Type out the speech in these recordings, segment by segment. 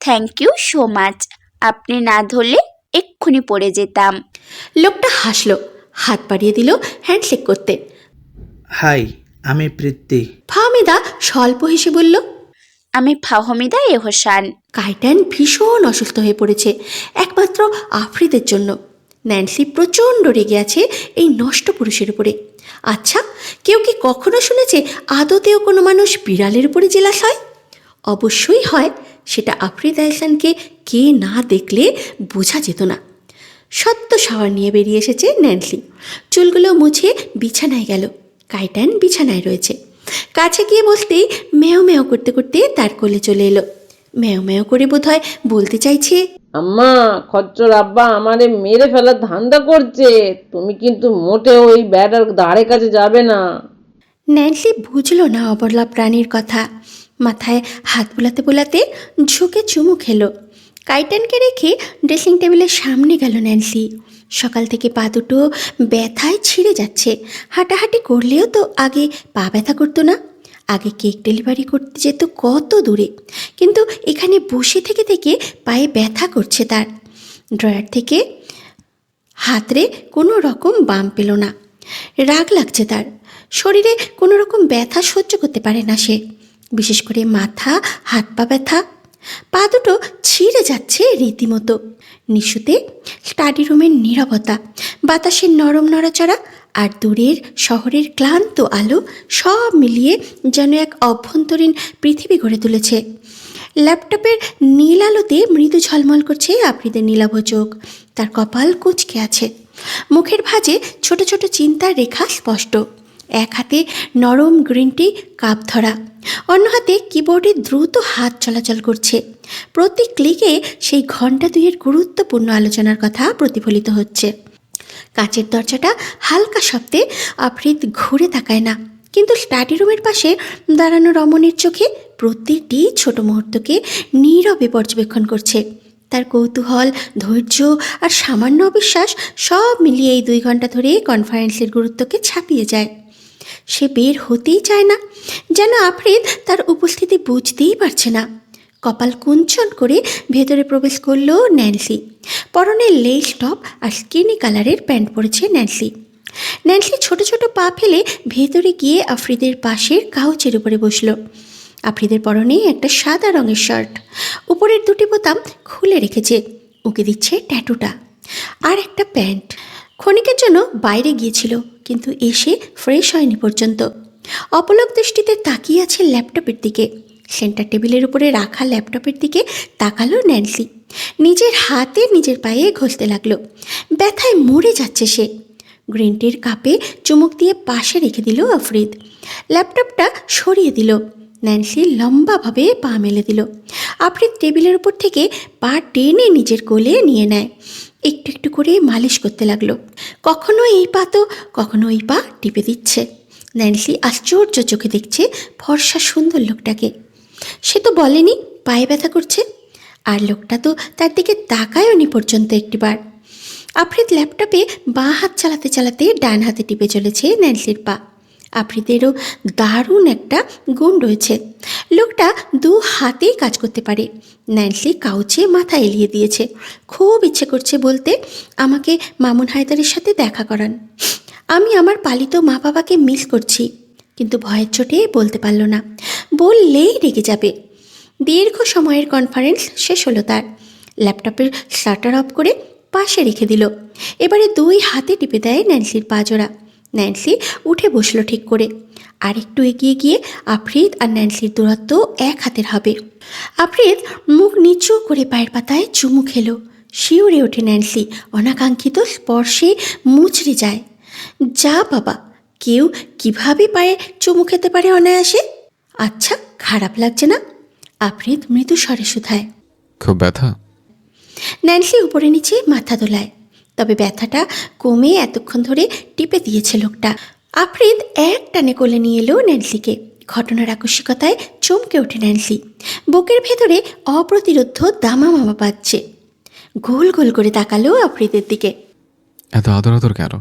Thank you so much, আপনি না ধরলে এক্ষুনি পড়ে যেতাম। লোকটা হাসলো, হাত বাড়িয়ে দিল হ্যান্ডশেক করতে। হাই, আমি প্রীতি। ফাহমিদা স্বল্প হেসে বলল, আমি ফাহমিদা এহসান। কাইটান ভীষণ অসুস্থ হয়ে পড়েছে একমাত্র আফ্রিদের জন্য। ন্যান্সি প্রচণ্ড রেগে আছে এই নষ্ট পুরুষের উপরে। আচ্ছা, কেউ কি কখনো শুনেছে আদতেও কোনো মানুষ বিড়ালের উপরে জেলাস হয়? অবশ্যই হয়, সেটা আফ্রিদ আহসানকে কে না দেখলে বোঝা যেত না। সত্য শাওয়ার নিয়ে বেরিয়ে এসেছে ন্যান্সি, চুলগুলো মুছে বিছানায় গেল। কাইটান বিছানায় রয়েছে। কাছে গিয়ে বসতেই মেও মেও করতে করতে তার কোলে চলে এলো। মেও মেও করে বোধহয় বলতে চাইছে, আম্মা, খচ্চর আব্বা আমারে মেরে ফেলার ধান্দা করছে, তুমি কিন্তু মোটেও ওই ব্যাটার ধারে কাছে যাবে না। ন্যান্সি বুঝল না অবলা প্রাণীর কথা। মাথায় হাত বোলাতে বোলাতে ঝুঁকে চুমু খেলো। কাইটানকে রেখে ড্রেসিং টেবিলের সামনে গেল ন্যান্সি। সকাল থেকে পা দুটো ব্যথায় ছিঁড়ে যাচ্ছে। হাঁটাহাঁটি করলেও তো আগে পা ব্যথা করতো না। আগে কেক ডেলিভারি করতে যেত কত দূরে, কিন্তু এখানে বসে থেকে থেকে পায়ে ব্যথা করছে তার। ড্রয়ার থেকে হাতরে কোনো রকম বাম পেল না। রাগ লাগছে তার। শরীরে কোনো রকম ব্যথা সহ্য করতে পারে না সে, বিশেষ করে মাথা হাত পা ব্যথা। পা দুটো ছিঁড়ে যাচ্ছে রীতিমতো। নিশুতে স্টাডি রুমের নীরবতা, বাতাসের নরম নড়াচড়া আর দূরের শহরের ক্লান্ত আলো সব মিলিয়ে যেন এক অভ্যন্তরীণ পৃথিবী গড়ে তুলেছে। ল্যাপটপের নীল আলোতে মৃদু ঝলমল করছে আফ্রিদের নীলাভ চোখ। তার কপাল কুঁচকে আছে, মুখের ভাঁজে ছোট ছোট চিন্তার রেখা স্পষ্ট। এক হাতে নরম গ্রিন টি কাপ ধরা, অন্য হাতে কিবোর্ডে দ্রুত হাত চলাচল করছে। প্রতি ক্লিকে সেই ঘণ্টা দুইয়ের গুরুত্বপূর্ণ আলোচনার কথা প্রতিফলিত হচ্ছে। কাঁচের দরজাটা হালকা শব্দে আফ্রিদ ঘুরে তাকায় না, কিন্তু স্টাডি রুমের পাশে দাঁড়ানো রমণীর চোখে প্রতিটি ছোট মুহূর্তকে নীরবে পর্যবেক্ষণ করছে। তার কৌতূহল, ধৈর্য আর সামান্য অবিশ্বাস সব মিলিয়ে এই 2 ঘন্টা ধরে কনফারেন্সের গুরুত্বকে ছাপিয়ে যায়। সে বের হতেই চায় না, যেন আফ্রিদ তার উপস্থিতি বুঝতেই পারছে না। কপাল কুঞ্চন করে ভেতরে প্রবেশ করল ন্যান্সি। পরনে লেস টপ আর স্কিনি কালারের প্যান্ট পরেছে ন্যান্সি। ন্যান্সি ছোট ছোট পা ফেলে ভেতরে গিয়ে আফ্রিদের পাশের কাউচের উপরে বসল। আফ্রিদের পরনে একটা সাদা রঙের শার্ট, উপরের 2টি বোতাম খুলে রেখেছে, উঁকে দিচ্ছে ট্যাটুটা। আর একটা প্যান্ট। ক্ষণিকের জন্য বাইরে গিয়েছিল, কিন্তু এসে ফ্রেশ হয়নি পর্যন্ত। অপলক দৃষ্টিতে তাকিয়ে আছে ল্যাপটপের দিকে। সেন্টার টেবিলের উপরে রাখা ল্যাপটপের দিকে তাকালো ন্যান্সি। নিজের হাতে নিজের পায়ে ঘষতে লাগলো। ব্যথায় মরে যাচ্ছে সে। গ্রিন টির কাপে চুমুক দিয়ে পাশে রেখে দিল আফ্রিদ। ল্যাপটপটা সরিয়ে দিল। ন্যান্সি লম্বাভাবে পা মেলে দিল। আফ্রিদ টেবিলের উপর থেকে পা টেনে নিজের কোলে নিয়ে নেয়। একটু একটু করে মালিশ করতে লাগলো। কখনো এই পা তো কখনো ওই পা টিপে দিচ্ছে। ন্যান্সি আশ্চর্য চোখে দেখছে ফর্সা সুন্দর লোকটাকে। সে তো বলেনি পায়ে ব্যথা করছে, আর লোকটা তো তার দিকে তাকায়নি পর্যন্ত একটিবার। আফ্রিদ ল্যাপটপে বাঁ হাত চালাতে চালাতে ডান হাতে টিপে চলেছে ন্যান্সির পা। আফ্রিদেরও দারুণ একটা গুণ রয়েছে, লোকটা 2 হাতেই কাজ করতে পারে। ন্যান্সি কাউচে মাথা এলিয়ে দিয়েছে। খুব ইচ্ছে করছে বলতে, আমাকে মামুন হায়দারের সাথে দেখা করান। আমি আমার পালিত মা বাবাকে মিস করছি, কিন্তু ভয়ের চোটে বলতে পারল না। বললেই রেগে যাবে। দীর্ঘ সময়ের কনফারেন্স শেষ হলো তার। ল্যাপটপের শাটার অফ করে পাশে রেখে দিল। এবারে 2 হাতে টিপে দেয় ন্যান্সির পাজোড়া। ন্যান্সি উঠে বসলো ঠিক করে। আর একটু এগিয়ে গিয়ে আফ্রিদ আর ন্যান্সির দূরত্ব 1 হাতের হবে। আফ্রিদ মুখ নিচু করে পায়ের পাতায় চুমু খেলো। শিউরে ওঠে ন্যান্সি, অনাকাঙ্ক্ষিত স্পর্শে মুচড়ে যায়। যা বাবা, কেউ কিভাবে পায়ে চুমু খেতে পারে অনায়াসে? আচ্ছা, খারাপ লাগছে না? আফ্রিদ মৃদু স্বরে শুধায়। খুব ব্যথা? ন্যান্সি উপরে নিচে মাথা দোলায়, তবে ব্যথাটা কমে এতক্ষণ ধরে টিপে দিয়েছে লোকটা। আফ্রিদ এক টানে কোলে নিয়ে এলো ন্যান্সিকে। ঘটনার আকস্মিকতায় চমকে ওঠে ন্যান্সি। বুকের ভেতরে অপ্রতিরোধ্য দামামামা বাজছে। গোল গোল করে তাকালো আফ্রিদের দিকে। এত আদর আদর কেন?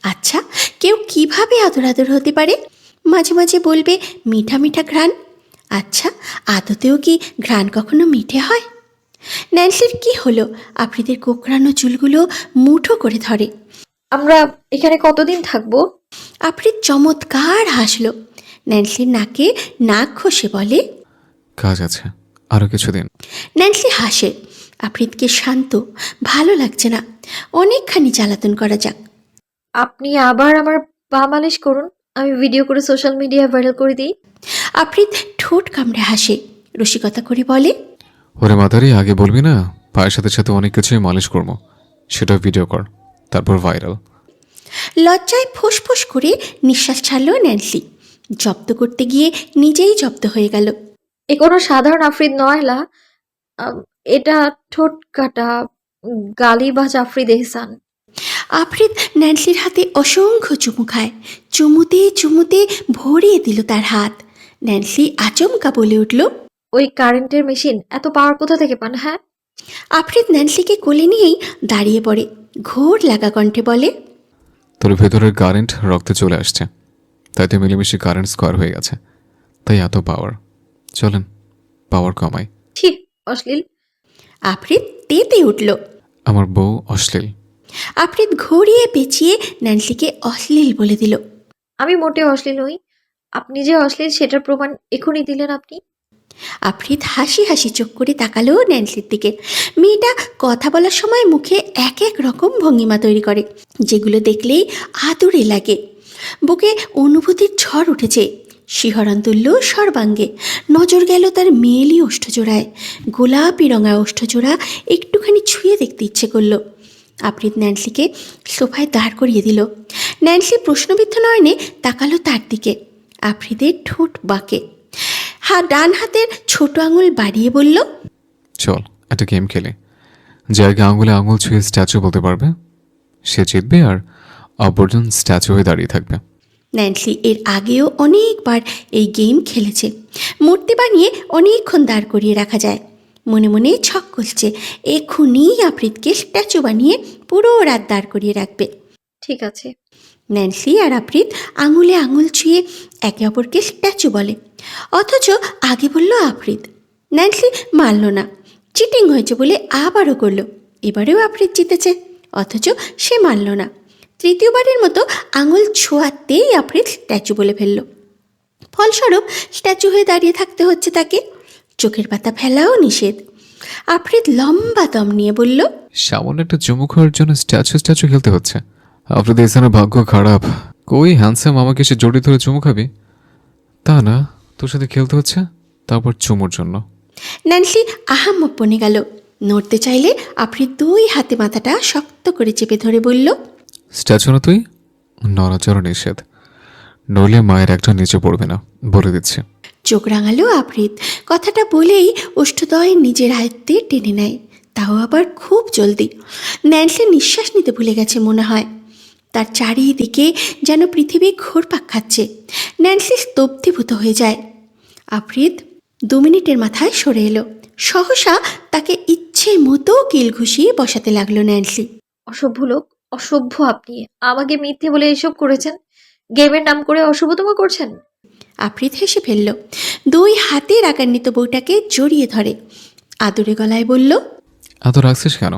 আচ্ছা, কেউ কিভাবে আদর আদর হতে পারে? মাঝে মাঝে বলবে মিঠা মিঠা ঘ্রাণ। আচ্ছা, আদতেও কি ঘ্রাণ কখনো মিঠে হয়? ন্যান্সির কি হলো? আফ্রিদের কোকড়ানো চুলগুলো মুঠো করে ধরে। আমরা এখানে কতদিন থাকবো? আফ্রিদ চমৎকার হাসল। ন্যান্সির নাকে নাক ঘষে বলে, কাজ আছে আরও কিছুদিন। ন্যান্সি হাসে। আফ্রিদকে শান্ত, ভালো লাগছে না, অনেকখানি জ্বালাতন করা যাক। আপনি আবার আমার পা মালিশ করুন, আমি ভিডিও করে সোশ্যাল মিডিয়ায় ভাইরাল করে দিই। আফ্রিদ ঠোঁট কামড়ে হাসে, রসিকতা করে বলে, ওরে মাদারি, আগে বলবি না পায়ের সাথে সাথে অনেক কিছুই মালিশ করবো, সেটা ভিডিও কর, তারপর ভাইরাল। লজ্জায় ফোঁস করে নিঃশ্বাস ছাড়ল ন্যান্সি। জব্দ করতে গিয়ে নিজেই জব্দ হয়ে গেল। এ কোনো সাধারণ আফ্রিদ নয় লা, এটা ঠোঁট কাটা গালিবাজ আফ্রিদ এহসান। আফ্রিদ ন্যান্সির হাতে অসংখ্য চুমু খায়। চুমুতে চুমুতে ভরিয়ে দিল তার হাত। ন্যান্সি আচমকা বলে উঠল, ওই কারেন্টের মেশিন এত পাওয়ার কোথা থেকে পান? হ্যাঁ, আফ্রিদ ন্যান্সিকে কোলে নিয়েই দাঁড়িয়ে পড়ে, ঘোর লাগা কণ্ঠে বলে, তোর ভেতরের কারেন্ট রক্তে চলে আসছে, তাই তো মিলেমিশে কারেন্ট স্কোয়ার হয়ে গেছে, তাই এত পাওয়ার। চলেন পাওয়ার কমাই। ছি, অশ্লীল। আফ্রিদ তেতে উঠল। আমার বউ অশ্লীল। আফ্রিদ ঘুরিয়ে পেঁচিয়ে ন্যান্সিকে অশ্লীল বলে দিল। আমি মোটেও অশ্লীল নই, আপনি যে অশ্লীল সেটার প্রমাণ এখনই দিলেন আপনি। আফ্রিদ হাসি হাসি চোখ করে তাকালো ন্যান্সির দিকে। মেয়েটা কথা বলার সময় মুখে এক এক রকম ভঙ্গিমা তৈরি করে, যেগুলো দেখলেই আদুরে লাগে। বুকে অনুভূতির ঝড় উঠেছে, শিহরণ তুলল সর্বাঙ্গে। নজর গেল তার মেয়েলি ওষ্ঠজোড়ায়। গোলাপি রঙা ওষ্ঠজোড়া একটুখানি ছুঁয়ে দেখতে ইচ্ছে করলো। আফ্রিদ ন্যান্সিকে সোফায় দাঁড় করিয়ে দিল। ন্যান্সি প্রশ্নবিদ্ধ নয়নে তাকালো তার দিকে। আফ্রিদের ঠোঁট বাঁকে, ডান হাতের ছোট আঙুল বাড়িয়ে বলল, চল একটা গেম খেলে, যে আগে আঙুলে আঙুল ছুঁয়ে স্ট্যাচু বলতে পারবে সে জিতবে, আর অপরজন স্ট্যাচু হয়ে দাঁড়িয়ে থাকবে। ন্যান্সি এর আগেও অনেকবার এই গেম খেলেছে। মূর্তি বানিয়ে অনেকক্ষণ দাঁড় করিয়ে রাখা যায়। মনে মনে ছক কষছে, এক্ষুনি আফ্রিদকে স্ট্যাচু বানিয়ে পুরো রাত দাঁড় করিয়ে রাখবে। ঠিক আছে। ন্যান্সি আর আফ্রিদ আঙুলে আঙুল ছুঁয়ে একে অপরকে স্ট্যাচু বলে, অথচ আগে বলল আফ্রিদ। ন্যান্সি মানল না, চিটিং হয়েছে বলে আবারও করল। এবারেও আফ্রিদ জিতেছে, অথচ সে মানল না। তৃতীয়বারের মতো আঙুল ছোঁয়াতেই আফ্রিদ স্ট্যাচু বলে ফেলল। ফলস্বরূপ স্ট্যাচু হয়ে দাঁড়িয়ে থাকতে হচ্ছে তাকে। চোখের পাতা ফেলাও নিষেধ। আফ্রিদ লম্বা দম নিয়ে বলল, সামান্য একটা চুমু খাওয়ার জন্য স্ট্যাচু স্ট্যাচু খেলতে হচ্ছে। আপনাদের এখানে ভাগ্য খারাপ, কই হ্যান্ডসাম আমাকে সে জড়িয়ে ধরে চুমু খাবি, তা না তোর সাথে খেলতে হচ্ছে, তারপর চুমুর জন্য। ন্যান্সি আহাম্মক বনে গেল। নড়তে চাইলে আফ্রিদ দুই হাতে মাথাটা শক্ত করে চেপে ধরে বলল, স্ট্যাচু না তুই, নড়াচড়া নিষেধ, নইলে মায়ের একটা নিচে পড়বে না, বলে দিচ্ছে। চোখ রাঙালো আফ্রিদ। কথাটা বলেই ওষ্ঠদয় নিজের আয়ত্তে টেনে নেয়, তাও আবার খুব জলদি। ন্যান্সি নিঃশ্বাস নিতে ভুলে গেছে মনে হয়। তার চারিদিকে যেন পৃথিবী ঘোরপাক খাচ্ছে। ন্যান্সি স্তব্ধীভূত হয়ে যায়। আফ্রিদ 2 মিনিটের মাথায় সরে এলো। সহসা তাকে ইচ্ছে মতো কিল ঘুষিয়ে বসাতে লাগলো ন্যান্সি। অসভ্য লোক, অসভ্য আপনি। আমাকে মিথ্যে বলে এসব করেছেন, গেমের নাম করে অশুভতম করছেন। আফ্রিদ হেসে ফেলল। 2 হাতে রাগান্বিত বউটাকে জড়িয়ে ধরে আদুরে গলায় বলল, এত রাখছিস কেন?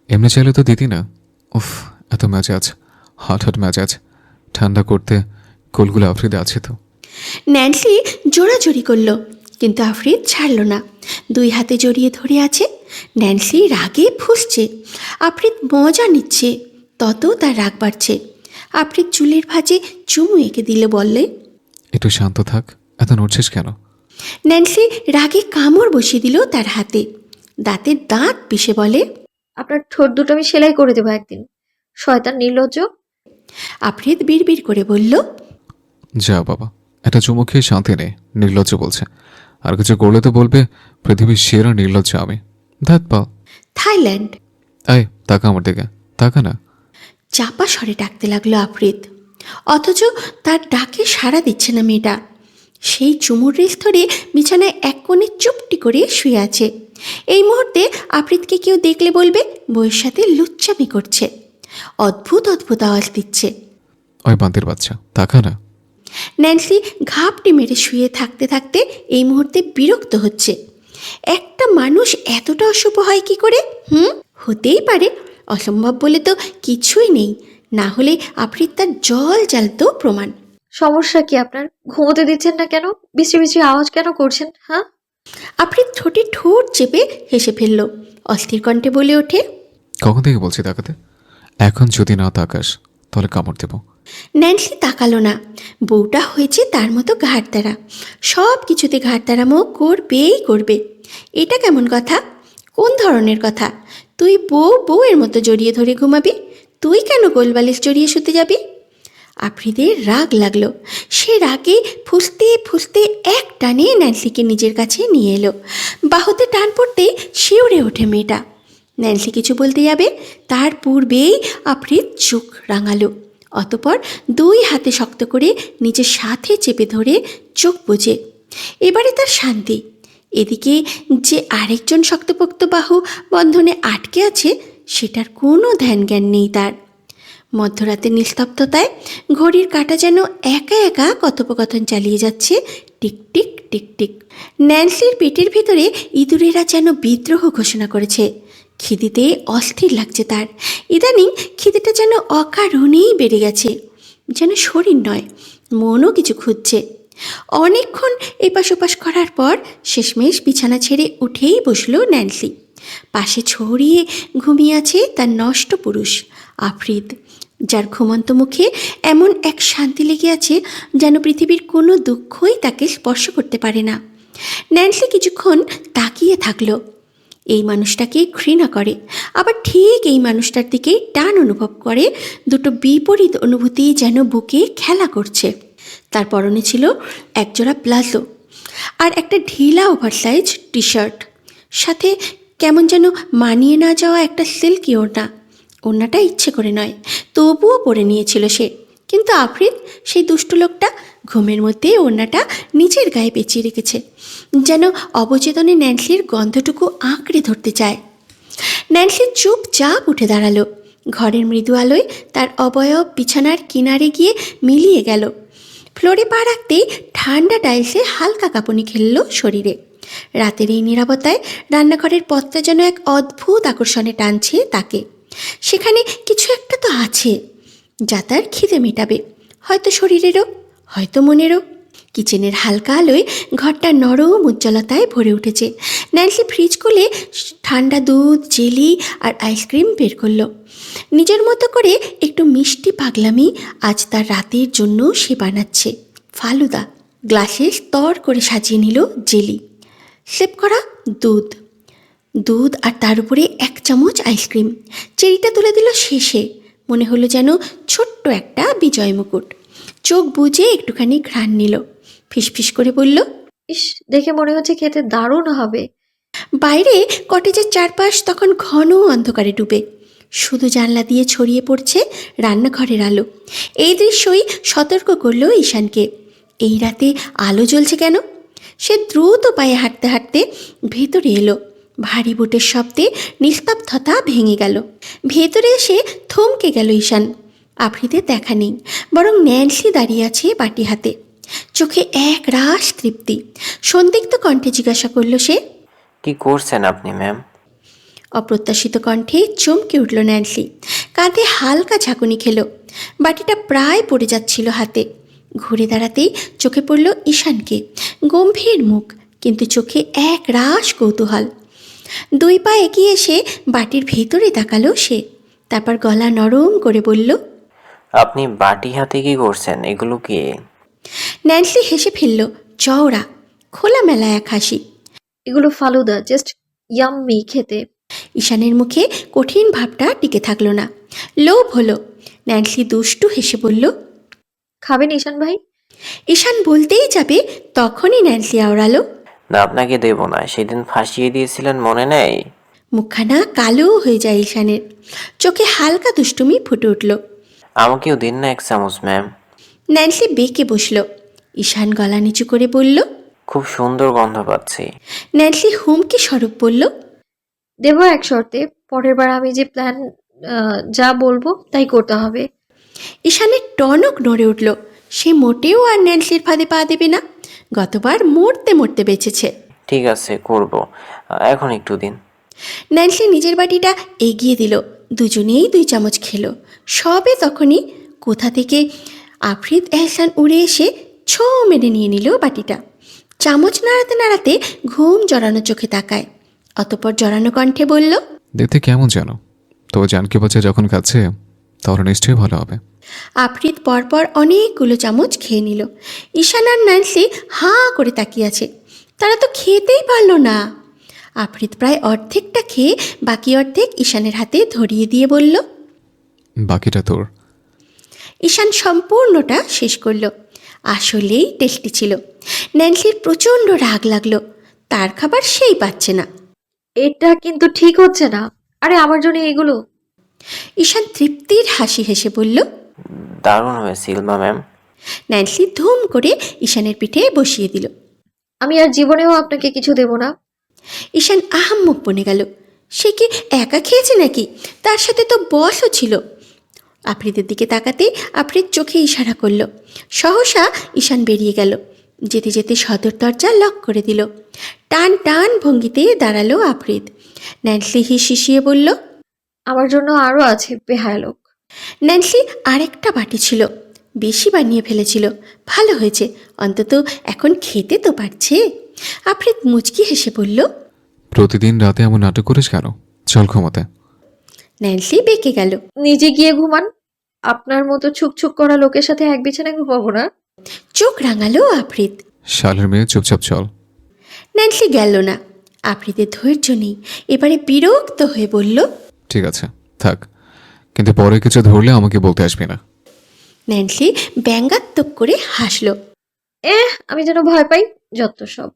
এমনি চাইলে তো দিতি না। উফ, এত মেজাজ, হট হট মেজাজ ঠান্ডা করতে কোলগুলো আফ্রিদে আছে তো। ন্যান্সি জোড়াজড়ি করল, কিন্তু আফ্রিদ ছাড়ল না। 2 হাতে জড়িয়ে ধরে আছে। ন্যান্সি রাগে ফুঁসছে, আফ্রিদ মজা নিচ্ছে, তত তার রাগ বাড়ছে। আফ্রিদ চুলের ভাঁজে চুমু এঁকে দিলে বললে, একটু শান্ত থাক, এত নড়ছিস কেন? ন্যান্সি রাগে কামড় বসিয়ে দিল তার হাতে। দাঁতের দাঁত পিষে বলে, আপনার ঠোঁট দুটো আমি সেলাই করে দেবো একদিন, শয়তান নির্লজ্জ। আফ্রিদ বিড়বিড় করে বলল, যা বাবা, একটা চুমু খেয়ে শান্তি নেই, নির্লজ্জ বলছে। আর কিছু করলে তো বলবে পৃথিবীর সেরা নির্লজ্জ আমি। ধাত পাও। থাইল্যান্ড। আয় তাকা আমার দিকে, তাকা না। চাপা স্বরে ডাকতে লাগলো আফ্রিদ, অথচ তার ডাকে সাড়া দিচ্ছে না মেয়েটা। সেই চুমুর রেস ধরে বিছানায় এক কোণে চুপটি করে শুয়ে আছে। এই মুহূর্তে আফ্রিদকে কেউ দেখলে বলবে বউয়ের সাথে লুচ্চামি করছে। অদ্ভুত অদ্ভুত আওয়াজ দিচ্ছে। ওই বান্তির বাচ্চা, তাকা না। ন্যান্সি ঘাপটি মেরে শুয়ে থাকতে থাকতে এই মুহূর্তে বিরক্ত হচ্ছে। একটা মানুষ এতটা অশুভ হয় কি করে? হতেই পারে, অসম্ভব বলে তো কিছুই নেই, না হলে আফ্রিদ তার জল জ্বালতো প্রমাণ। সমস্যা কি আপনার? ঘুমোতে দিচ্ছেন না কেন? বিশ্রী বিশ্রী আওয়াজ কেন করছেন? হ্যাঁ, আফ্রিদ ঠোঁটে ঠোঁট চেপে হেসে ফেলল, অস্থির কণ্ঠে বলে ওঠে। কখন থেকে বলছি তাকাতে? এখন যদি না তাকাস তাহলে কামড় দেবো। ন্যান্সি তাকালো না। বউটা হয়েছে তার মতো ঘাড়তারা, সব কিছুতে ঘাড়তারামো করবেই করবে। এটা কেমন কথা? কোন ধরনের কথা? তুই বউয়ের মতো জড়িয়ে ধরে ঘুমাবি? তুই কেন গোলবালিশ জড়িয়ে শুতে যাবি? আফ্রিদের রাগ লাগলো। সে রাগে ফুসতে ফুসতে এক টানে ন্যান্সিকে নিজের কাছে নিয়ে এলো। বাহুতে টান পড়তেই শিউরে ওঠে মেয়েটা। ন্যান্সি কিছু বলতে যাবে, তার পূর্বেই আফ্রিদ চোখ রাঙালো। অতপর দুই হাতে শক্ত করে নিজের সাথে চেপে ধরে চোখ বুজে। এবারে তার শান্তি। এদিকে যে আরেকজন শক্তপোক্ত বাহু বন্ধনে আটকে আছে সেটার কোনো ধ্যান জ্ঞান নেই তার। মধ্যরাতের নিস্তব্ধতায় ঘড়ির কাঁটা যেন একা একা কথোপকথন চালিয়ে যাচ্ছে, টিক টিক টিক টিক। ন্যান্সির পেটের ভেতরে ইঁদুরেরা যেন বিদ্রোহ ঘোষণা করেছে। খিদেতে অস্থির লাগছে তার। ইদানিং খিদেটা যেন অকারণেই বেড়ে গেছে, যেন শরীর নয় মনও কিছু খুঁজছে। অনেকক্ষণ এপাশ ওপাশ করার পর শেষমেশ বিছানা ছেড়ে উঠেই বসল ন্যান্সি। পাশে ছড়িয়ে ঘুমিয়ে আছে তার নষ্ট পুরুষ আফ্রিদ, যার ঘুমন্ত মুখে এমন এক শান্তি লেগে আছে যেন পৃথিবীর কোনো দুঃখই তাকে স্পর্শ করতে পারে না। ন্যান্সি কিছুক্ষণ তাকিয়ে থাকলো। এই মানুষটাকে ঘৃণা করে, আবার ঠিক এই মানুষটার দিকেই টান অনুভব করে। দুটো বিপরীত অনুভূতি যেন বুকে খেলা করছে। তার পরনে ছিল একজোড়া প্লাজো আর একটা ঢিলা ওভারসাইজ টি শার্ট, সাথে কেমন যেন মানিয়ে না যাওয়া একটা সিল্কি ওড়না। ওড়নাটা ইচ্ছে করে নয়, তবুও পরে নিয়েছিল সে। কিন্তু আফ্রিদ, সেই দুষ্ট লোকটা, ঘুমের মধ্যে ওড়নাটা নিজের গায়ে পেঁচিয়ে রেখেছে, যেন অবচেতনে ন্যান্সির গন্ধটুকু আঁকড়ে ধরতে চায়। ন্যান্সি চুপচাপ উঠে দাঁড়ালো। ঘরের মৃদু আলোয় তার অবয়ব বিছানার কিনারে গিয়ে মিলিয়ে গেল। ফ্লোরে পা রাখতেই ঠান্ডা টাইলসে হালকা কাঁপুনি খেলল শরীরে। রাতের এই নীরবতায় রান্নাঘরের পথটা যেন এক অদ্ভুত আকর্ষণে টানছে তাকে। সেখানে কিছু একটা তো আছে যা তার খিদে মেটাবে, হয়তো শরীরেরও, হয়তো মনেরও। কিচেনের হালকা আলোয় ঘরটা নরম উজ্জ্বলতায় ভরে উঠেছে। ন্যান্সি ফ্রিজ খুলে ঠান্ডা দুধ, জেলি আর আইসক্রিম বের করলো। নিজের মতো করে একটু মিষ্টি পাগলামি আজ তার রাতের জন্য সে বানাচ্ছে। ফালুদা গ্লাসে স্তর করে সাজিয়ে নিল জেলি, স্লেপ করা দুধ আর তার উপরে 1 চামচ আইসক্রিম। চেরিটা তুলে দিল শেষে। মনে হলো যেন ছোট্ট একটা বিজয় মুকুট। চোখ বুজে একটুখানি ঘ্রাণ নিল, ফিসফিস করে বলল, ইস, দেখে মনে হচ্ছে খেতে দারুণ হবে। বাইরে কটেজের চারপাশ তখন ঘন অন্ধকারে ডুবে। শুধু জানলা দিয়ে ছড়িয়ে পড়ছে রান্নাঘরের আলো। এই দৃশ্যই সতর্ক করল ঈশানকে। এই রাতে আলো জ্বলছে কেন? সে দ্রুত পায়ে হাঁটতে হাঁটতে ভেতরে এলো। ভারী বুটের শব্দে নিস্তব্ধতা ভেঙে গেল। ভেতরে এসে থমকে গেল ঈশান। আফ্রিদের দেখা নেই, বরং ন্যান্সি দাঁড়িয়ে আছে বাটি হাতে, চোখে এক রাশ তৃপ্তি। সন্দিগ্ধ কণ্ঠে জিজ্ঞাসা করল সে, কি করছেন আপনি ম্যাম? অপ্রত্যাশিত কণ্ঠে চমকে উঠল ন্যান্সি। কাঁধে হালকা ঝাঁকুনি খেল। বাটিটা প্রায় পড়ে যাচ্ছিল হাতে। ঘুরে দাঁড়াতেই চোখে পড়ল ঈশানকে। গম্ভীর মুখ, কিন্তু চোখে এক রাশ কৌতূহল। 2 পা এগিয়ে এসে বাটির ভেতরে তাকালো সে। তারপর গলা নরম করে বলল, আপনি বাটি হাতে কি করছেন? এগুলো কি? ন্যান্সি হেসে ফেলল, চওড়া খোলামেলা এক হাসি। এগুলো ফালুদা, জাস্ট ইয়াম্মি খেতে। ঈশানের মুখে কঠিন ভাবটা টিকে থাকলো না, লোভ হলো। ন্যান্সি দুষ্টু হেসে বলল, খাবেন ঈশান ভাই? ঈশান বলতেই যাবে তখনই ন্যান্সি আওড়ালো, না, আপনাকে দেব না। সেদিন ফাঁসিয়ে দিয়েছিলেন, মনে নেই? মুখখানা কালো হয়ে যায় ঈশানের। চোখে হালকা দুষ্টুমি ফুটে উঠল। আমাকেও দিন না 1 চামচ ম্যাম। ন্যান্সি বেঁকে বসল। ঈশান গলা নিচু করে বলল, খুব সুন্দর গন্ধ পাচ্ছি। ন্যান্সি হুমকি স্বরূপ বলল, দেব এক শর্তে, পরের বার আমি যে প্ল্যান যা বলবো তাই করতে হবে। ঈশানের টনক নড়ে উঠল। সে মোটেও আর ন্যান্সির ফাঁদে পা দেবে না। গতবার মরতে মরতে বেঁচেছে। ঠিক আছে, করব। এখন একটু দিন। ন্যান্সি নিজের বাটিটা এগিয়ে দিল, দুজনেই 2 চামচ খেলো। সবে তখনই কোথা থেকে আফরিদ এহসান উড়ে এসে ছো মেরে নিয়ে নিল বাটিটা। চামচ নাড়াতে নাড়াতে ঘুম জড়ানো চোখে তাকায়, অতঃপর জড়ানো কণ্ঠে বলল, দেখতে কেমন যেন, তো জানকি বাচ্চা যখন খাচ্ছে তাহলে নিশ্চয়ই ভালো হবে। আফরিদ পরপর অনেকগুলো চামচ খেয়ে নিল। ঈশান আর ন্যান্সি হাঁ করে তাকিয়ে আছে, তারা তো খেতেই পারল না। আফরিদ প্রায় অর্ধেকটা খেয়ে বাকি অর্ধেক ঈশানের হাতে ধরিয়ে দিয়ে বলল, বাকিটা তোর। ঈশান সম্পূর্ণটা শেষ করল। আসলেই টেস্টি ছিল। ন্যান্সির প্রচণ্ড রাগ লাগলো, তার খাবার সেই পাচ্ছে না। এটা কিন্তু ঠিক হচ্ছে না। আরে আমার জন্য এগুলো। ঈশান তৃপ্তির হাসি হেসে বলল। দারুণ হয়েছে ইলমা ম্যাম। ন্যান্সি ধুম করে ঈশানের পিঠে বসিয়ে দিল। আমি আর জীবনেও আপনাকে কিছু দেব না। ঈশান আহাম্মক বনে গেল, সে কি একা খেয়েছে নাকি? তার সাথে তো বসও ছিল। আফ্রিদের দিকে তাকাতে আফ্রিদ চোখে ইশারা করল। সহসা ঈশান বেরিয়ে গেল। যেতে যেতে সদর দরজা লক করে দিল। টান টান ভঙ্গিতে দাঁড়ালো আফ্রিদ। ন্যান্সি হিসিয়ে বলল, আমার জন্য আরও আছে বেহায়া লোক। ন্যান্সি আরেকটা বাটি ছিল, বেশি বানিয়ে ফেলেছিল। ভালো হয়েছে, অন্তত এখন খেতে তো পারছে। আফ্রিদ মুচকি হেসে বলল। প্রতিদিন রাতে এমন নাটক করিস কেন? চল ঘুমাতে। ন্যান্সি বেঁকে গেল। নিজে গিয়ে ঘুমান। আপনার মতো ছুক করা লোকের সাথে এক বিছানায় ঘুমাবো না। চোখ রাঙালো আফ্রিদ। শালের মেয়ে, চুপচাপ চল। ন্যান্সি গেল না। আফ্রিদের ধৈর্য নেই, এবারে বিরক্ত হয়ে বলল, ঠিক আছে থাক, কিন্তু পরে কিছু ধরলে আমাকে বলতে আসবি না। ন্যান্সি ব্যঙ্গাত্মক করে হাসল। আমি যেন ভয় পাই, যত সব।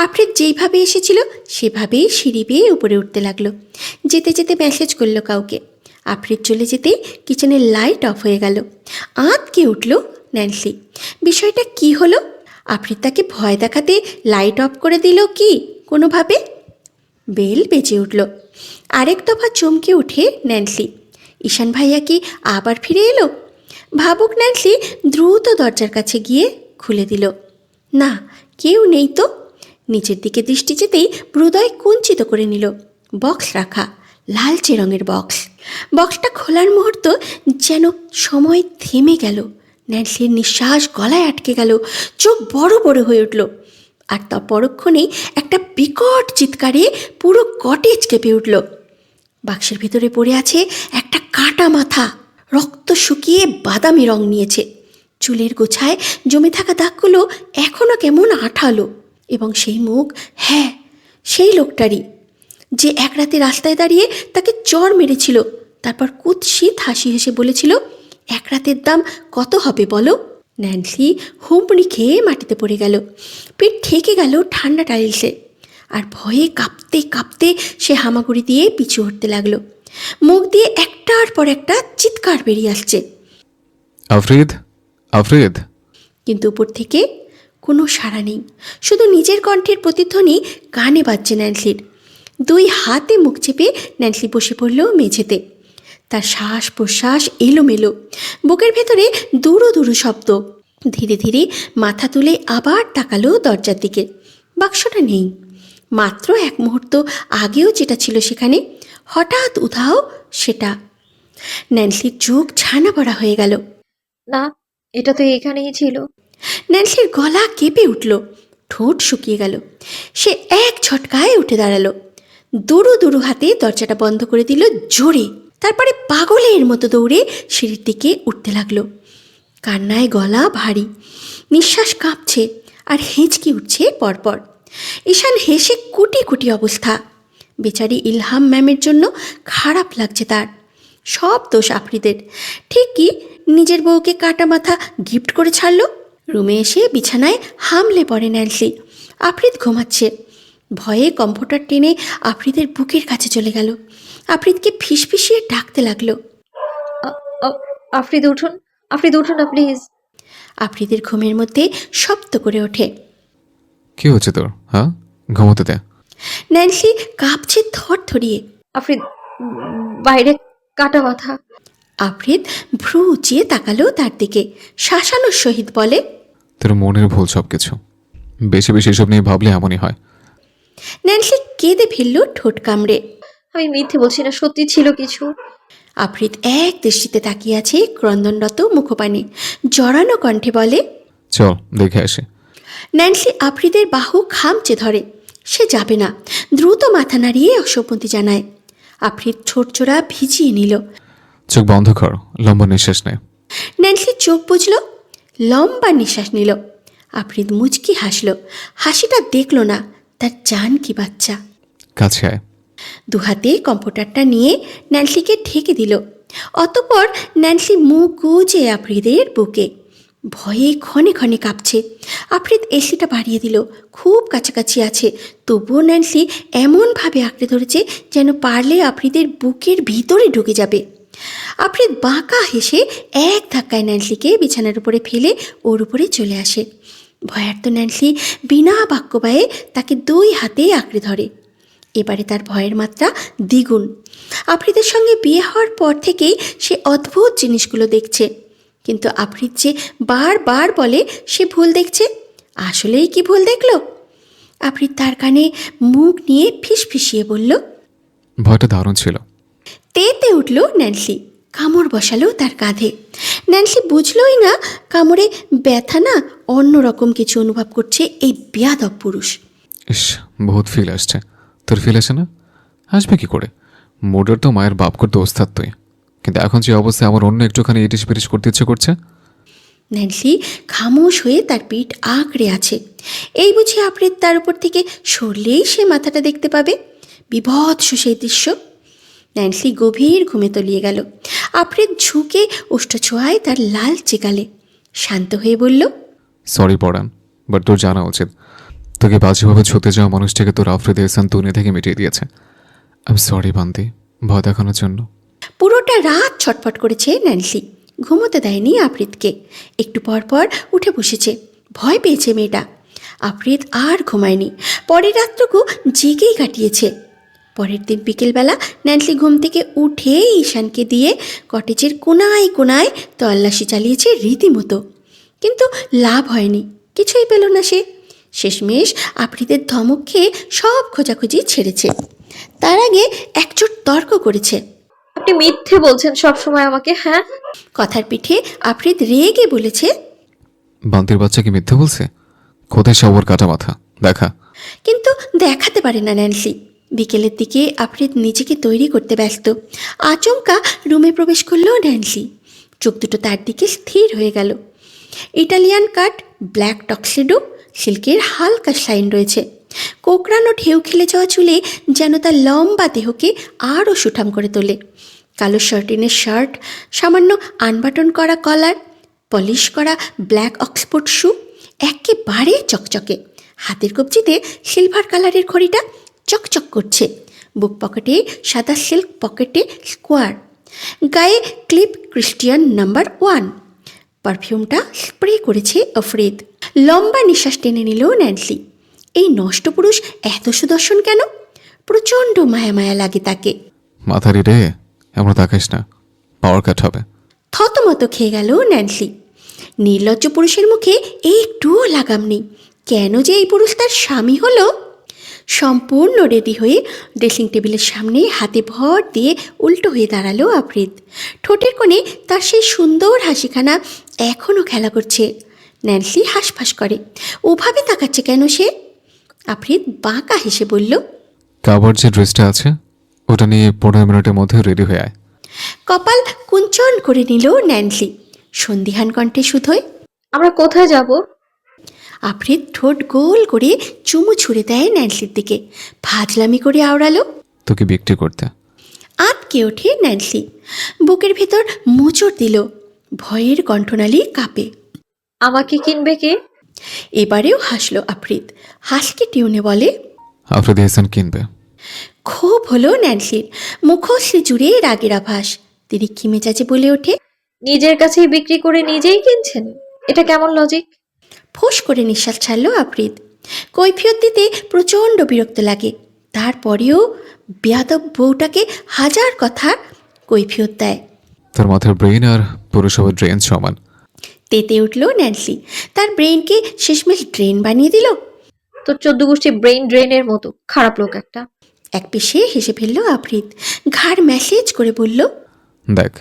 আফ্রিদ যেইভাবে এসেছিল সেভাবেই সিঁড়ি বেয়ে উপরে উঠতে লাগলো। যেতে যেতে মেসেজ করলো কাউকে। আফ্রিদ চলে যেতেই কিচেনের লাইট অফ হয়ে গেল। আঁতকে উঠল ন্যান্সি। বিষয়টা কি হলো? আফ্রিদ তাকে ভয় দেখাতে লাইট অফ করে দিল কি কোনোভাবে? বেল বেজে উঠল। আরেক দফা চমকে উঠে ন্যান্সি। ঈশান ভাইয়া কি আবার ফিরে এলো? ভাবুক ন্যান্সি দ্রুত দরজার কাছে গিয়ে খুলে দিল। না, কেউ নেই তো। নিচের দিকে দৃষ্টি যেতেই হৃদয় কুঞ্চিত করে নিল। বক্স রাখা, লালচে রঙের বক্স। বক্সটা খোলার মুহূর্ত যেন সময় থেমে গেল। ন্যান্সির নিঃশ্বাস গলায় আটকে গেল, চোখ বড় বড় হয়ে উঠল। আর তা পরক্ষণেই একটা বিকট চিৎকারে পুরো কটেজ কেঁপে উঠল। বাক্সের ভিতরে পড়ে আছে একটা কাটা মাথা, রক্ত শুকিয়ে বাদামি রং নিয়েছে। চুলের গোছায় জমে থাকা দাগগুলো এখনও কেমন আঠালো। এবং সেই মুখ, হ্যাঁ সেই লোকটারই, যে এক রাতে রাস্তায় দাঁড়িয়ে তাকে চড় মেরেছিল, তারপর কুৎসিত হাসি হেসে বলেছিল, এক রাতের দাম কত হবে বলো? ন্যান্সি হুমড়ি খেয়ে মাটিতে পড়ে গেল। পেট ঠেকে গেল ঠান্ডা টাইলসে। আর ভয়ে কাঁপতে কাঁপতে সে হামাগুড়ি দিয়ে পিছু হটতে লাগলো। মুখ দিয়ে একটার পর একটা চিৎকার বেরিয়ে আসছে। আফরিদ, আফরিদ। কিন্তু উপর থেকে কোনো সাড়া নেই, শুধু নিজের কণ্ঠের প্রতিধ্বনি কানে বাজছে ন্যান্সির। 2 হাতে মুখ চেপে ন্যান্সি বসে পড়ল মেঝেতে। তার শ্বাস প্রশ্বাস এলোমেলো, বুকের ভেতরে দুরু দুরু শব্দ। ধীরে ধীরে মাথা তুলে আবার তাকালো দরজার দিকে। বাক্সটা নেই। মাত্র এক মুহূর্ত আগেও যেটা ছিল সেখানে, হঠাৎ উধাও সেটা। ন্যান্সির চোখ ছানা পড়া হয়ে গেল। না, এটা তো এখানেই ছিল। ন্যান্সির গলা কেঁপে উঠল, ঠোঁট শুকিয়ে গেল। সে এক ঝটকায় উঠে দাঁড়ালো। দুরু দুরু হাতে দরজাটা বন্ধ করে দিল জোরে। তারপরে পাগলের মতো দৌড়ে সিঁড়ির দিকে উঠতে লাগলো। কান্নায় গলা ভারী, নিঃশ্বাস কাঁপছে আর হেঁচকি উঠছে পরপর। ঈশান হেসে কুটি কুটি অবস্থা। বেচারি ইলহাম ম্যামের জন্য খারাপ লাগছে তার। সব দোষ আফ্রিদের। ঠিকই নিজের বউকে কাটা মাথা গিফট করে ছাড়লো। রুমে এসে বিছানায় হামলে পড়ে ন্যান্সি। আফ্রিদ ঘুমাচ্ছে। ভয়ে কম্ফোর্টার টেনে আফ্রিদের বুকের কাছে চলে গেল। আফ্রিদকে ফিসফিসিয়ে ডাকতে লাগলো। আফ্রিদ উঠুন, আফ্রিদ উঠুন না প্লিজ। আফ্রিদের ঘুমের মধ্যে শব্দ করে ওঠে। কি হচ্ছে তোর? হ্যাঁ, ঘুমোতে দে। ন্যান্সি কাঁপছে থরথরিয়ে। আফ্রিদ, বাইরে কাটা মাথা। আফ্রিদ ভ্রু উঁচিয়ে তাকালো তার দিকে, শাসানোর সহিত বলে, তোর মনের ভুল সব কিছু। বেশি বেশি এসব নিয়ে ভাবলে এমনই হয়। ন্যান্সি কেঁদে ফেলল ঠোঁট কামড়ে। আমি মিথ্যে বলছি না, সত্যি ছিল কিছু। আফ্রিদ এক দৃষ্টিতে তাকিয়ে আছে ক্রন্দনরত মুখপানে, জড়ানো কণ্ঠে বলে। চল দেখে আসি। ন্যান্সি আফ্রিদের বাহু খামচে ধরে। সে যাবে না, দ্রুত মাথা নাড়িয়ে অসম্মতি জানায়। আফ্রিদ ছোটচোরা ভিজিয়ে নিল। চোখ বন্ধ কর, লম্বা নিঃশ্বাস নে। ন্যান্সি চোখ বুঝল, লম্বা নিঃশ্বাস নিল। আফ্রিদ মুচকি হাসল। হাসিটা দেখল না, তার জান কি বাচ্চা। কাছে আয়। দুহাতে কম্পিউটারটা নিয়ে ন্যান্সিকে ঢেকে দিল। অতঃপর ন্যান্সি মুখ গুজে আফ্রিদের বুকে। ভয়ে ক্ষণে ক্ষণে কাঁপছে। আফ্রিদ এসিটা বাড়িয়ে দিল। খুব কাছাকাছি আছে, তবুও ন্যান্সি এমনভাবে আঁকড়ে ধরেছে যেন পারলে আফ্রিদের বুকের ভিতরে ঢুকে যাবে। আফ্রিদ বাঁকা হেসে এক ধাক্কায় ন্যান্সিকে বিছানার উপরে ফেলে ওর উপরে চলে আসে। ভয়ার্ত ন্যান্সি বিনা বাক্য ব্যয়ে তাকে দুই হাতে আঁকড়ে ধরে। এবারে তার ভয়ের মাত্রা দ্বিগুণ। আফ্রিদের সঙ্গে বিয়ে হওয়ার পর থেকেই সে অদ্ভুত জিনিসগুলো দেখছে, কিন্তু আফ্রিদ যে বারবার বলে সে ভুল দেখছে। আসলেই কি ভুল দেখল? আফ্রিদ তার কানে মুখ নিয়ে ফিসফিসিয়ে বলল। ভয়টা দারুণ ছিল। তেতে উঠল ন্যান্সি, কামড় বসালো তার কাঁধে। ন্যান্সি বুঝলই না কামড়ে ব্যথা না অন্যরকম কিছু অনুভব করছে এই বেয়াদব পুরুষ। ইস, বহুত ফিল আসছে। তোর ফিল আসে না? আসবে কি করে? মোডের তো মায়ের বাপ করতে ওস্তাদ তুই, কিন্তু এখন যে অবস্থায় আমার অন্য একটুখানি ইটিস পিটিস করতে ইচ্ছে করছে। ন্যান্সি খামোশ হয়ে তার পিঠ আঁকড়ে আছে। এই বুঝি আফ্রিদ তার উপর থেকে সরলেই সে মাথাটা দেখতে পাবে। বিভৎস সেই দৃশ্য। ন্যান্সি গভীর ঘুমে তলিয়ে গেল। আফ্রিদ ঝুঁকে ওষ্ঠ ছোঁয়ায় তার লাল চেকালে। শান্ত হয়ে বলল। সরি পড়ান, বাট তোর জানা উচিত তোকে বাজেভাবে ছুতে যাওয়া মানুষটাকে তোর আফ্রিদ এহসান দুনিয়া থেকে মিটিয়ে দিয়েছে। আমি সরি বান্দি, ভয় দেখানোর জন্য। পুরোটা রাত ছটফট করেছে ন্যান্সি, ঘুমোতে দেয়নি আফ্রিদকে। একটু পর পর উঠে বসেছে, ভয় পেয়েছে মেয়েটা। আফ্রিদ আর ঘুমায়নি, পরের রাতটুকু জেগেই কাটিয়েছে। পরের দিন বিকেলবেলা ন্যান্সি ঘুম থেকে উঠে ঈশানকে দিয়ে কটেজের কোনায় কোনায় তল্লাশি চালিয়েছে রীতিমতো, কিন্তু লাভ হয়নি, কিছুই পেল না সে। শেষমেশ আফ্রিদের ধমক খেয়ে সব খোঁজাখুঁজি ছেড়েছে। তার আগে একজোট তর্ক করেছে। আপনি মিথ্যে বলছেন সব সময় আমাকে। হ্যাঁ, কথার পিঠে আফ্রিদ রেগে বলেছে। বান্তির বাচ্চা কি মিথ্যে বলছে? কোথায় সবর কাটা মাথা দেখা। কিন্তু দেখাতে পারে না ন্যান্সি। বিকেলের দিকে আফ্রিদ নিজেকে তৈরি করতে ব্যস্ত। আচমকা রুমে প্রবেশ করলো ন্যান্সি। চোখ দুটো তার দিকে স্থির হয়ে গেল। ইটালিয়ান কাট, ব্ল্যাক টক্সিডো, সিল্কের হালকা শাইন রয়েছে। কোকড়ানো ঢেউ খেলে যাওয়া চুলে যেন তার লম্বা দেহকে আরও সুঠাম করে তোলে। কালো শার্টিনের শার্ট, সামান্য আনবাটন করা কলার, পলিশ করা ব্ল্যাক অক্সফোর্ড শু, একেবারে চকচকে। হাতের কবজিতে সিলভার কালারের ঘড়িটা চকচক করছে। বুক পকেটে সাদা সিল্ক পকেটে স্কোয়ার, গায়ে ক্লিপ ক্রিস্টিয়ান নাম্বার 1। পারফিউমটা স্প্রে করেছে আফ্রিদ। লম্বা নিঃশ্বাস টেনে নিল ন্যান্সি। এই নষ্ট পুরুষ এত সুদর্শন কেন? প্রচণ্ড মায়া মায়া লাগে তাকে। মাথারি রে, এমন তাকাইস না, পাওয়ার কাট হবে। থতমত খেয়ে গেল ন্যান্সি। নির্লজ্জ পুরুষের মুখে একটুও লাগাম নেই। কেন যে এই পুরুষ তার স্বামী হলো? সম্পূর্ণ রেডি হয়ে ড্রেসিং টেবিলের সামনে হাতে ভর দিয়ে উল্টো হয়ে দাঁড়ালো আফ্রিদ। ঠোঁটের কোণে তার সেই সুন্দর হাসিখানা এখনও খেলা করছে। ন্যান্সি হাঁসফাঁস করে। ওভাবে তাকাচ্ছে কেন সে? আফ্রিদ বাঁকা হেসে বলল। কাবার যে ড্রেসটা আছে ওটা নিয়ে 15 মিনিটের মধ্যে রেডি হয়ে আয়। কপাল কুঞ্চন করে নিল ন্যান্সি। সন্দিহান কণ্ঠে শুধোয়। আমরা কোথায় যাব? আফ্রিদ ঠোঁট গোল করে চুমু ছুঁড়ে দেয় ন্যান্সির দিকে। ফাজলামি করে আওড়ালো। তোকে বিক্রি করতে। আটকে ওঠে ন্যান্সি, বুকের ভেতর মোচড় দিল। ভয়ের কণ্ঠনালী কাঁপে। আমাকে কিনবে কে? এবারেও হাসলো আফ্রিদ। হাসকে টিউনে বলে। আফ্রিদ এহসান কিনবে। ক্ষোভ হলো ন্যান্সির, মুখশ্রী জুড়ে রাগের আভাস। তিনি কি মেজাজে বলে ওঠে। নিজের কাছেই বিক্রি করে নিজেই কিনছেন? এটা কেমন লজিক? ফোঁস করে নিঃশ্বাস ছাড়ল আফ্রিদ। কৈফিয়ত দিতে প্রচণ্ড বিরক্ত লাগে, তারপরেও বেয়াদব বউটাকে হাজার কথা কৈফিয়ত দেয়। তোর মাথার ব্রেইন আর পুরসভার ড্রেন সমান। তেতে উঠল ন্যান্সি। তার ব্রেইনকে শেষমেশ ড্রেন বানিয়ে দিল। তোর 14 গোষ্ঠী ব্রেইন ড্রেনের মতো খারাপ লোক একটা। এক পেশে হেসে ফেলল আফরিদ, ঘাড় ম্যাসেজ করে বলল, দেখ,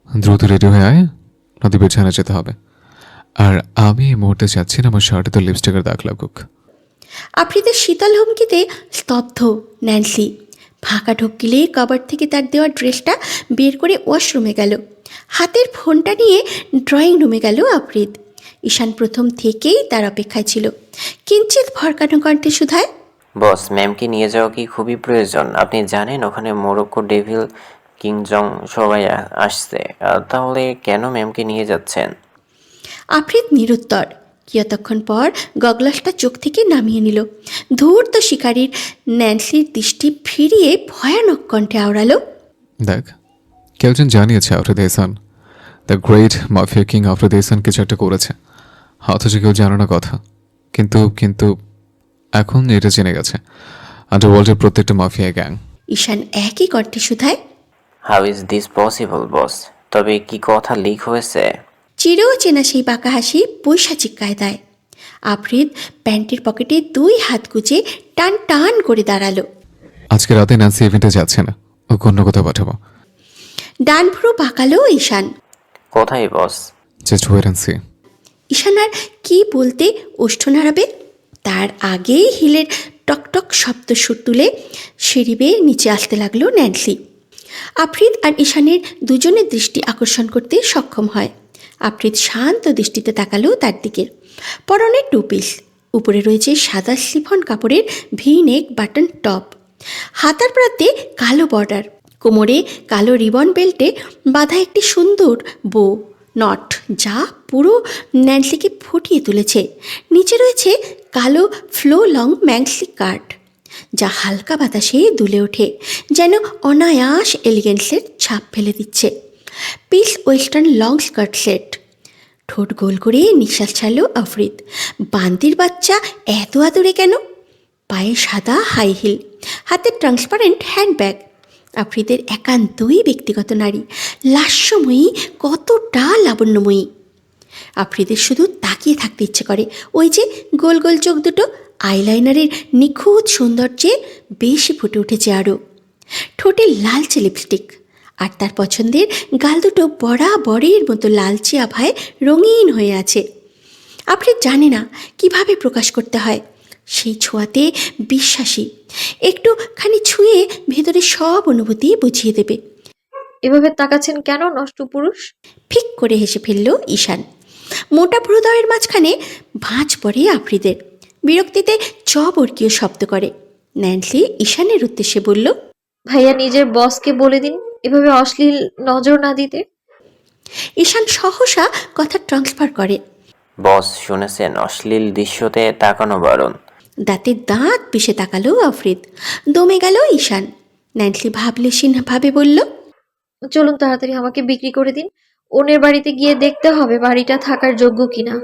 দ্রুত রেডি হয়ে আয়, নদী বিছানা যেতে হবে। আর আমি এই মুহূর্তে চাচ্ছি না আমার শার্টে তো লিপস্টিকের দাগ লাগুক। আফ্রিদের শীতল হুমকিতে স্তব্ধ ন্যান্সি। ফাঁকা ঢোকিলে কভার থেকে তার দেওয়া ড্রেসটা বের করে ওয়াশরুমে গেল। হাতের ফোনটা নিয়ে ড্রয়িং রুমে গেল আফ্রিদ। ঈশান প্রথম থেকেই তার অপেক্ষায় ছিল। কিঞ্চিত ভরকানো কণ্ঠে শুধায়, বস, ম্যামকে নিয়ে যাওয়া কি খুবই প্রয়োজন? আপনি জানেন ওখানে মোরক্কো, ডেভিল, কিং জং সবাই আসছে। তাহলে কেন ম্যামকে নিয়ে যাচ্ছেন? আফ্রিদ নিরুত্তর। কিয়তক্ষণ পর গগলাসটা চোখ থেকে নামিয়ে নিল। ধূর্ত শিকারীর ন্যান্সির দৃষ্টি ফিরিয়ে ভয়ানক কণ্ঠে আওড়ালো, দেখ, কেউ একজন জানিয়েছে Afrid Ehsan, the great mafia king Afrid Ehsan কিছু একটা করেছে, অথচ কেউ জানে না কথা। কিন্তু কিন্তু এখন এটা জেনে গেছে আন্ডারওয়ার্ল্ডের প্রত্যেকটা মাফিয়া গ্যাং। ঈশান একই কণ্ঠে শুধায়, হাউ ইজ দিস পসিবল বস? তবে কি কথা লিক হয়েছে? চিরচেনা সেই বাঁকা হাসি পৈশাচিক কায়দায়। আফ্রিদ প্যান্টের পকেটে 2 হাত গুজে টান টান করে দাঁড়ালো। আজকে রাতে ন্যান্সি ইভেন্টে যাচ্ছে না, ও অন্য কোথাও পাঠাবো। ডান ভ্রু বাঁকালো ঈশান। কোথায় boss? Just wait and see. Ishan আর কি বলতে ওষ্ঠ নাড়াবে, তার আগেই হিলের টকটক শব্দ সুর তুলে সিঁড়ি বেয়ে নিচে আসতে লাগলো ন্যান্সি। আফ্রিদ আর ঈশানের দুজনের দৃষ্টি আকর্ষণ করতে সক্ষম হয়। আফ্রিদ শান্ত দৃষ্টিতে তাকালো তার দিকে। পরনে 2 পিস, উপরে রয়েছে সাদা সিফন কাপড়ের ভি নেক বাটন টপ, হাতার প্রান্তে কালো বর্ডার, কোমরে কালো রিবন বেল্টে বাঁধা একটি সুন্দর বো নট, যা পুরো ন্যান্সিকে ফুটিয়ে তুলেছে। নিচে রয়েছে কালো ফ্লো লং ম্যাংসি কাট, যা হালকা বাতাসে দুলে ওঠে, যেন অনায়াস এলিগেন্সের ছাপ ফেলে দিচ্ছে। Piece western long skirt set. ঠোঁট গোল করে নিঃশ্বাস ছাড়ল আফ্রিদ। বান্দির বাচ্চা এত আদরে কেন? পায়ে সাদা হাই হিল, হাতে ট্রান্সপারেন্ট হ্যান্ডব্যাগ। আফ্রিদের একান্তই ব্যক্তিগত নারী, লাস্যময়ী, কতটা লাবণ্যময়ী। আফ্রিদের শুধু তাকিয়ে থাকতে ইচ্ছে করে। ওই যে গোল গোল চোখ দুটো আইলাইনারের নিখুঁত সৌন্দর্যে বেশি ফুটে উঠেছে আরও। ঠোঁটে লালচে লিপস্টিক, আর তার পছন্দের গাল দুটো বরাবরের মতো লালচে আভায় রঙিন হয়ে আছে। আফ্রিদ জানে না কিভাবে প্রকাশ করতে হয়। সেই ছোঁয়াতে বিশ্বাসী, একটুখানি ছুঁয়ে ভেতরে সব অনুভূতি বুঝিয়ে দেবে। এভাবে তাকাচ্ছেন কেন নষ্ট পুরুষ? ফিক করে হেসে ফেলল ঈশান। মোটা ভ্রুদয়ের মাঝখানে ভাঁজ পড়ে আফ্রিদের। বিরক্তিতে চবর্গীয় শব্দ করে। ন্যান্সি ঈশানের উদ্দেশ্যে বলল, ভাইয়া নিজের বসকে বলে দিন এভাবে অশ্লীল নজর না দিতে। ঈশান সহসা কথা ট্রান্সফার করে। বস, শুনেছেন অশ্লীল দৃশ্যতে তাকানো বারণ। দাঁতে দাঁত পিষে তাকালো আফ্রিদ। দমে গেল ঈশান। ন্যান্সি ভাবলেশীন ভাবে বলল, চলুন তাড়াতাড়ি আমাকে বিক্রি করে দিন। ওনের বাড়িতে গিয়ে দেখতে হবে বাড়িটা থাকার যোগ্য কিনা।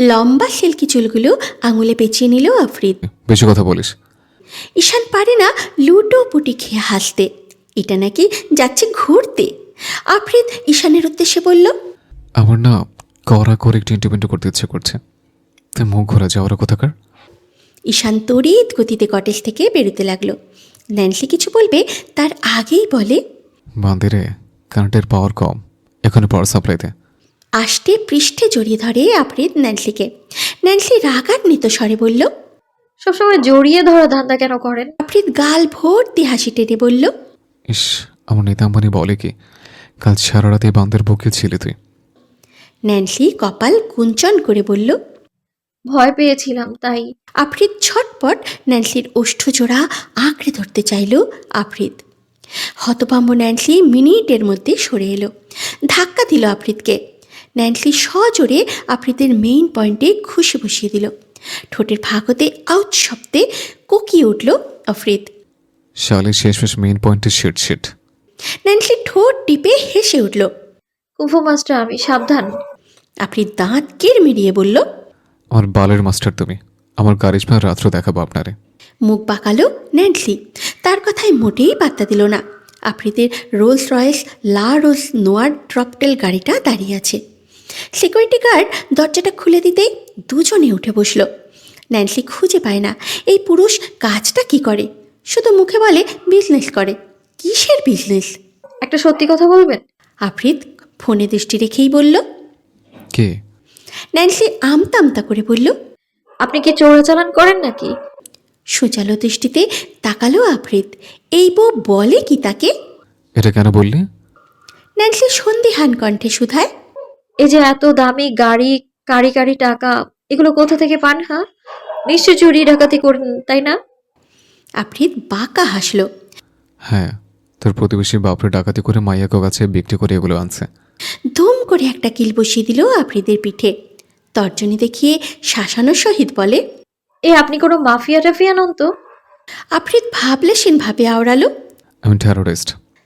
লম্বা সিল্কি চুলগুলো আঙুলে পেঁচিয়ে নিল আফ্রিদ। বেশি কথা বলিস। ঈশান পারে না লুটো পুটি খেয়ে হাসতে। এটা নাকি যাচ্ছে ঘুরতে। আফ্রিদ ঈশানের উদ্দেশ্যে বলল, আমার না করা করে একটু ইন্টিমেন্ট করতে ইচ্ছে করছে, তাই মুখ ঘোরা যাওয়ার কোথাকার। ঈশান তড়িৎ গতিতে কটেজ থেকে বেরোতে লাগলো। ন্যান্সি কিছু বলবে তার আগেই বলে, বান্দিরে, কারেন্টের পাওয়ার কম, এখানে পাওয়ার সাপ্লাইতে। আষ্টে পৃষ্ঠে জড়িয়ে ধরে আফ্রিদ ন্যান্সিকে। ন্যান্সি রাগান্বিত স্বরে বলল, সবসময় জড়িয়ে ধরা ধান্দা কেন করেন? আফ্রিদ গাল ভর্তি হাসি টেনে বলল, ইস, আমার নেতা আম্বানি বলে কি, কাল সারা রাতে বান্দের বুকে ছিলি তুই। ন্যান্সি কপাল কুঞ্চন করে বলল, ভয় পেয়েছিলাম তাই। আফ্রিদ ছটপট ন্যান্সির ওষ্ঠজোড়া আঁকড়ে ধরতে চাইল। আফ্রিদ হতভম্ব। ন্যান্সি মিনিটের মধ্যে সরে এলো, ধাক্কা দিল আফ্রিদকে। ন্যান্সি সজোরে আফ্রিদের মেইন পয়েন্টে ঘুষে বসিয়ে দিল। ঠোঁটের ফাঁক হতে আউচ শব্দে কোকিয়ে উঠল আফ্রিদ। শালে শেষমেশ মেইন পয়েন্টে শিট। ন্যান্সি ঠোঁট টিপে হেসে উঠল। কুম্ফু মাস্টার আমি, সাবধান। আফ্রিদ দাঁত কিরমিরিয়ে বলল, আমার বালের মাস্টার তুমি, আমার কারিশমা রাত্র দেখাবো আপনারে। মুখ বাঁকালো ন্যান্সি। তার কথায় মোটেই পাত্তা দিল না। আফ্রিদের রোলস রয়েস লা রোজ নোয়ার ট্রপটেল গাড়িটা দাঁড়িয়ে আছে। সিকিউরিটি গার্ড দরজাটা খুলে দিতেই দুজনে উঠে বসল। ন্যান্সি খুঁজে পায় না এই পুরুষ কাজটা কি করে, শুধু মুখে বলে বিজনেস করে। কিসের বিজনেস? একটা সত্যি কথা বলবেন? আফ্রিদ ফোনে দৃষ্টি রেখেই বলল। কে? ন্যান্সি আমতা আমতা করে বলল, আপনি কি চোরাচালান করেন নাকি? সুচালো দৃষ্টিতে তাকালো আফ্রিদ। এই বউ বলে কি তাকে? এটা কেন বললি? ন্যান্সি সন্দিহান কণ্ঠে শুধায়। এই যে এত দামি গাড়ি, কারি কারি টাকা, এগুলো কোথা থেকে পান? হ্যাঁ, নিশ্চয় চুরি ডাকাতি করেন, তাই না? আফ্রিদ বাঁকা হাসলো। হ্যাঁ, তোর প্রতিবেশী বাপরে ডাকাতি করে মাইয়াকে কাছে বিক্রি করে এগুলো আনছে। ধুম করে একটা কিল বসিয়ে দিল আফ্রিদের পিঠে। তর্জনী দেখিয়ে শাসানোর সহিত বলে, আপনি কোনো মাফিয়া টাফিয়া নন তো? আফ্রিদ ভাবলেশীন ভাবে আওড়ালো, আমি টেরোরিস্ট।